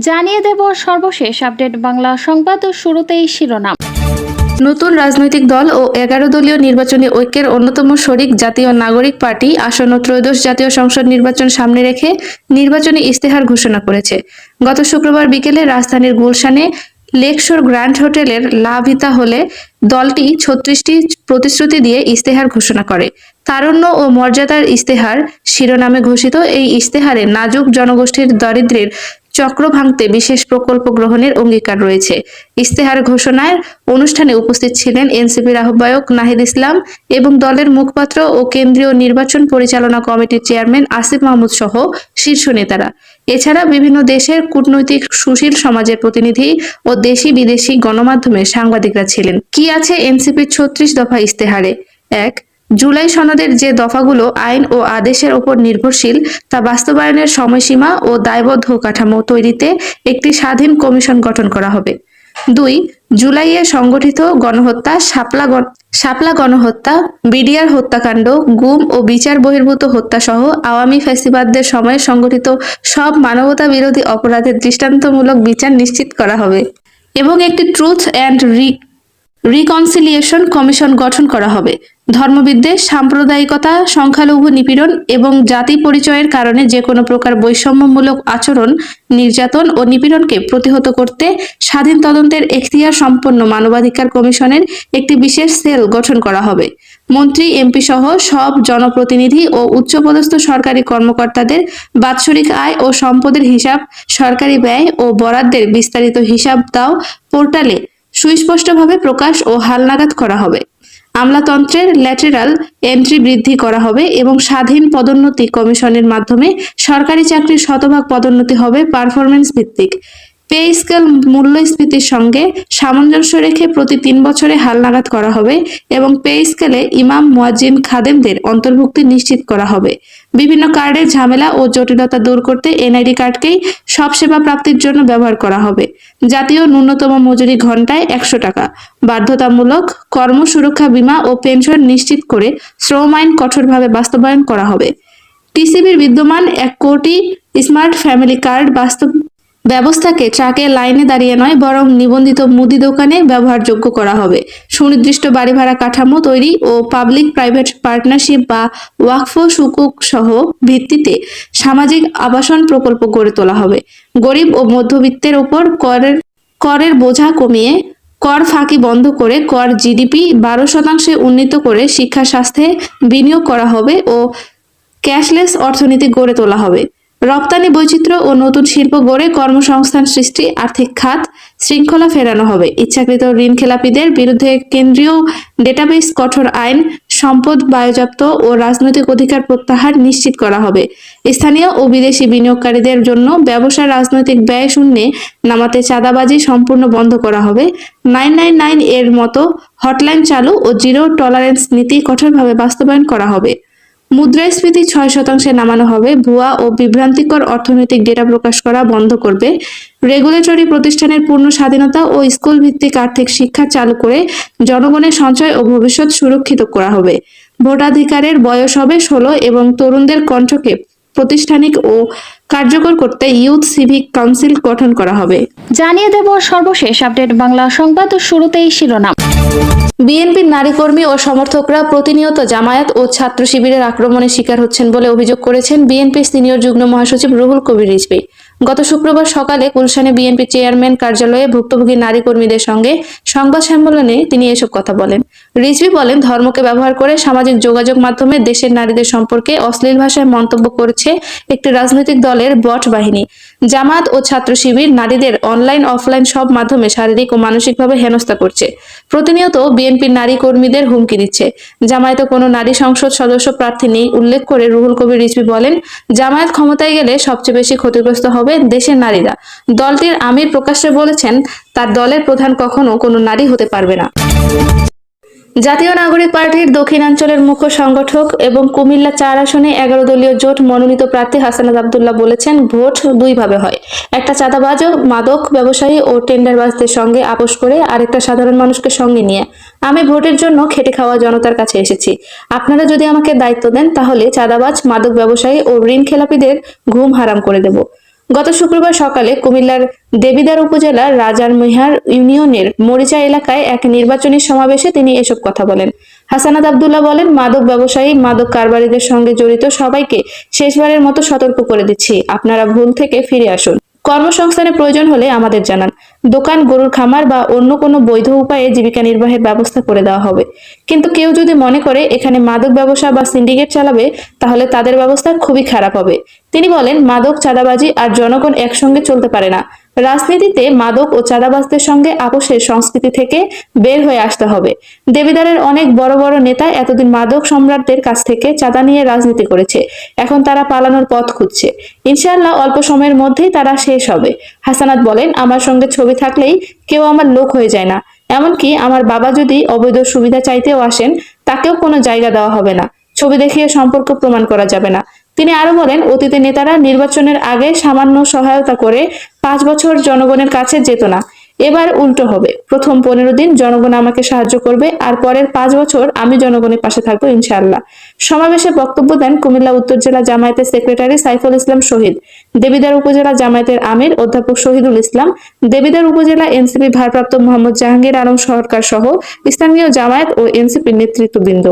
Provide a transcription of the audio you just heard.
জানিয়ে দেব সর্বশেষ আপডেট বাংলা সংবাদ ও শুরুতেই শিরোনাম। নতুন রাজনৈতিক দল ও 11 দলীয় নির্বাচনী ঐক্যের অন্যতম শরিক জাতীয় নাগরিক পার্টি আসন্ন ত্রয়োদশ জাতীয় সংসদ নির্বাচন সামনে রেখে নির্বাচনী ইস্তেহার ঘোষণা করেছে। গত শুক্রবার বিকেলে রাজধানীর গুলশানে লেকশোর গ্র্যান্ড হোটেলের লা ভিতা হলে দলটি 36টি প্রতিশ্রুতি দিয়ে ইস্তেহার ঘোষণা করে। তারুণ্য ও মর্যাদার ইস্তেহার শিরোনামে ঘোষিত এই ইস্তেহারে নাজুক জনগোষ্ঠীর দারিদ্র্যের চক্র ভাঙতে বিশেষ প্রকল্প গ্রহণের অঙ্গীকার রয়েছে। ইস্তেহার ঘোষণার অনুষ্ঠানে উপস্থিত ছিলেন এনসিপির আহ্বায়ক নাহিদ ইসলাম এবং দলের মুখপাত্র ও কেন্দ্রীয় নির্বাচন পরিচালনা কমিটির চেয়ারম্যান আসিফ মাহমুদ সহ শীর্ষ নেতারা। এছাড়া বিভিন্ন দেশের কূটনৈতিক সুশীল সমাজের প্রতিনিধি ও দেশি বিদেশি গণমাধ্যমের সাংবাদিকরা ছিলেন। কি আছে এনসিপির 36 দফা ইস্তেহারে? 1. জুলাই সনদের যে দফাগুলো আইন ও আদেশের ওপর নির্ভরশীল তা বাস্তবায়নের সময়সীমা ও দায়বদ্ধ কাঠামো তৈরিতে একটি স্বাধীন কমিশন গঠন করা হবে। 2. জুলাইয়ে সংগঠিত গণহত্যা, শাপলা গণহত্যা, বিডিআর হত্যাকাণ্ড, গুম ও বিচার বহির্ভূত হত্যা সহ আওয়ামী ফ্যাসিবাদদের সময়ে সংগঠিত সব মানবতা বিরোধী অপরাধের দৃষ্টান্তমূলক বিচার নিশ্চিত করা হবে এবং একটি ট্রুথ অ্যান্ড রিকনসিলিয়েশন কমিশন গঠন করা হবে। ধর্মবিদ্বেষ, সাম্প্রদায়িকতা, সংখ্যালঘু নিপীড়ন এবং জাতি পরিচয়ের কারণে যে কোনো প্রকার বৈষম্যমূলক আচরণ, নির্যাতন ও নিপীড়নকে প্রতিহত করতে স্বাধীন তদন্তের এখতিয়ার সম্পন্ন মানবাধিকার কমিশনের একটি বিশেষ সেল গঠন করা হবে। মন্ত্রী, এমপি সহ সব জনপ্রতিনিধি ও উচ্চপদস্থ সরকারি কর্মকর্তাদের বাৎসরিক আয় ও সম্পদের হিসাব, সরকারি ব্যয় ও বরাদ্দের বিস্তারিত হিসাব দাও পোর্টালে সুস্পষ্টভাবে প্রকাশ ও হালনাগাদ করা হবে। আমলাতন্ত্রের ল্যাটেরাল এন্ট্রি বৃদ্ধি করা হবে এবং স্বাধীন পদোন্নতি কমিশনের মাধ্যমে সরকারি চাকরির শতভাগ পদোন্নতি হবে পারফরমেন্স ভিত্তিক। পে স্কেল মূল্যস্ফীতির সঙ্গে সামঞ্জস্য রেখে প্রতি 3 বছরে হালনাগাদ করা হবে এবং পে স্কেলে ইমাম, মুয়াজ্জিন, খাদেমদের অন্তর্ভুক্তি নিশ্চিত করা হবে। বিভিন্ন কার্ডের ঝামেলা ও জটিলতা দূর করতে এনআইডি কার্ডকেই সব সেবা প্রাপ্তির জন্য ব্যবহার করা হবে। জাতীয় ন্যূনতম মজুরি ঘন্টায় 100 টাকা। বাধ্যতামূলক কর্ম সুরক্ষা বীমা ও পেনশন নিশ্চিত করে শ্রম আইন কঠোরভাবে বাস্তবায়ন করা হবে। টিসিবির বিদ্যমান 1 কোটি স্মার্ট ফ্যামিলি কার্ড ব্যবস্থাকে ট্রাকে লাইনে দাঁড়িয়ে নয় বরং নিবন্ধিত মুদি দোকানে ব্যবহারযোগ্য করা হবে। সুনির্দিষ্ট বাড়ি ভাড়া কাঠামো তৈরি ও পাবলিক প্রাইভেট পার্টনারশিপ বা ওয়াকফ সুকুক সহ ভিত্তিতে সামাজিক আবাসন প্রকল্প গড়ে তোলা হবে। গরিব ও মধ্যবিত্তের উপর করের বোঝা কমিয়ে কর ফাঁকি বন্ধ করে কর জিডিপি 12% উন্নীত করে শিক্ষা, স্বাস্থ্যে বিনিয়োগ করা হবে ও ক্যাশলেস অর্থনীতি গড়ে তোলা হবে। রপ্তানি বৈচিত্র্য ও নতুন শিল্প গড়ে কর্মসংস্থান সৃষ্টি, আর্থিক খাত শৃঙ্খলা ফেরানো হবে। ইচ্ছাকৃত ঋণ খেলাপিদের বিরুদ্ধে কেন্দ্রীয় ডেটাবেস, কঠোর আইন, সম্পদ বাজেয়াপ্ত ও রাজনৈতিক অধিকার প্রত্যাহার নিশ্চিত করা হবে। স্থানীয় ও বিদেশি বিনিয়োগকারীদের জন্য ব্যবসার রাজনৈতিক ব্যয় শূন্যে নামাতে চাঁদাবাজি সম্পূর্ণ বন্ধ করা হবে। 999 এর মতো হটলাইন চালু ও জিরো টলারেন্স নীতি কঠোরভাবে বাস্তবায়ন করা হবে। মুদ্রাস্ফীতি 6% নামানো হবে। ভুয়া ও বিভ্রান্তিকর অর্থনৈতিক ডেটা প্রকাশ করা বন্ধ করবে। রেগুলেটরি প্রতিষ্ঠানের পূর্ণ স্বাধীনতা ও স্কুল ভিত্তিক আর্থিক শিক্ষা চালু করে জনগণের সঞ্চয় ও ভবিষ্যৎ সুরক্ষিত করা হবে। ভোটাধিকারের বয়স হবে 16 এবং তরুণদের কণ্ঠকে প্রাতিষ্ঠানিক ও কার্যকর করতে ইউথ সিভিক কাউন্সিল গঠন করা হবে। জানিয়ে দেব সর্বশেষ আপডেট বাংলা সংবাদ ও শুরুতেই শিরোনাম। বিএনপির নারী কর্মী ও সমর্থকরা প্রতিনিয়ত জামায়াত ও ছাত্র শিবিরের আক্রমণের শিকার হচ্ছেন বলে অভিযোগ করেছেন বিএনপির সিনিয়র যুগ্ম মহাসচিব রুহুল কবির রিজভী। গত শুক্রবার সকালে গুলশানে বিএনপি চেয়ারম্যান কার্যালয়ে ভুক্তভোগী নারী কর্মীদের সঙ্গে সংবাদ সম্মেলনে তিনি এসব কথা বলেন। রিজভী বলেন, ধর্মকে ব্যবহার করে সামাজিক যোগাযোগ মাধ্যমে দেশের নারীদের সম্পর্কে অশ্লীল ভাষায় মন্তব্য করছে একটি রাজনৈতিক দলের বট বাহিনী। জামায়াত ও ছাত্র শিবির নারীদের অনলাইন অফলাইন সব মাধ্যমে শারীরিক ও মানসিকভাবে হেনস্থা করছে। প্রতিনিয়ত বিএনপির নারী কর্মীদের হুমকি দিচ্ছে। জামায়াতে কোনো নারী সংসদ সদস্য প্রার্থী নেই উল্লেখ করে রুহুল কবির রিজভী বলেন, জামায়াত ক্ষমতায় গেলে সবচেয়ে বেশি ক্ষতিগ্রস্ত হবে দেশের নারীরা। দলটির আমির প্রকাশ্যে বলেছেন, তার দলের প্রধান কখনো কোনো নারী হতে পারবে না। জাতীয় নাগরিক পার্টির দক্ষিণাঞ্চলের মুখ্য সংগঠক এবং কুমিল্লা 4 আসনে 11 দলীয় জোট মনোনীত প্রার্থী হাসানাত আব্দুল্লাহ বলেছেন, ভোট 2 ভাবে হয়। একটা চাঁদাবাজ, মাদক ব্যবসায়ী ও টেন্ডারবাজদের সঙ্গে আপোষ করে, আরেকটা সাধারণ মানুষকে সঙ্গে নিয়ে। আমি ভোটের জন্য খেটে খাওয়া জনতার কাছে এসেছি। আপনারা যদি আমাকে দায়িত্ব দেন তাহলে চাঁদাবাজ, মাদক ব্যবসায়ী ও ঋণ খেলাপিদের ঘুম হারাম করে দেব। গত শুক্রবার সকালে কুমিল্লার দেবিদ্বার উপজেলার রাজারমিহার ইউনিয়নের মরিচা এলাকায় এক নির্বাচনী সমাবেশে তিনি এসব কথা বলেন। হাসানাত আব্দুল্লাহ বলেন, মাদক ব্যবসায়ী, মাদক কারবারিদের সঙ্গে জড়িত সবাইকে শেষবারের মতো সতর্ক করে দিচ্ছি, আপনারা ভুল থেকে ফিরে আসুন। কর্মসংস্থানের প্রয়োজন হলে আমাদের জানান। দোকান, গরুর খামার বা অন্য কোনো বৈধ উপায়ে জীবিকা নির্বাহের ব্যবস্থা করে দেওয়া হবে। কিন্তু কেউ যদি মনে করে এখানে মাদক ব্যবসা বা সিন্ডিকেট চালাবে, তাহলে তাদের ব্যবস্থা খুবই খারাপ হবে। তিনি বলেন, মাদক, চাঁদাবাজি আর জনগণ একসঙ্গে চলতে পারে না। রাজনীতিতে মাদক ও চাঁদাবাজদের সঙ্গে আপোষের সংস্কৃতি থেকে বের হয়ে আসতে হবে। দেবিদ্বারের অনেক বড় বড় নেতা এতদিন মাদক সম্রাটদের কাছ থেকে চাঁদা নিয়ে রাজনীতি করেছে, এখন তারা পালানোর পথ খুঁজছে। ইনশাআল্লাহ অল্প সময়ের মধ্যেই তারা শেষ হবে। হাসানাত বলেন, আমার সঙ্গে ছবি থাকলেই কেউ আমার লোক হয়ে যায় না। এমনকি আমার বাবা যদি অবৈধ সুবিধা চাইতেও আসেন, তাকেও কোনো জায়গা দেওয়া হবে না। ছবি দেখিয়ে সম্পর্ক প্রমাণ করা যাবে না। তিনি আরো বলেন, অতীতে নেতারা নির্বাচনের আগে সামান্য সহায়তা করে 5 বছর জনগণের কাছে যেত না। এবার উল্টো হবে। প্রথম 15 দিন জনগণ আমাকে সাহায্য করবে, আর পরের 5 বছর আমি জনগণের পাশে থাকবো ইনশাআল্লাহ। সমাবেশে বক্তব্য দেন কুমিল্লা উত্তর জেলা জামায়াতের সেক্রেটারি সাইফুল ইসলাম শহীদ, দেবিদ্বার উপজেলা জামায়াতের আমির অধ্যাপক শহীদুল ইসলাম, দেবিদ্বার উপজেলা এনসিপি ভারপ্রাপ্ত মোহাম্মদ জাহাঙ্গীর আলম সরকার সহ স্থানীয় জামায়াত ও এনসিপির নেতৃত্ববৃন্দ।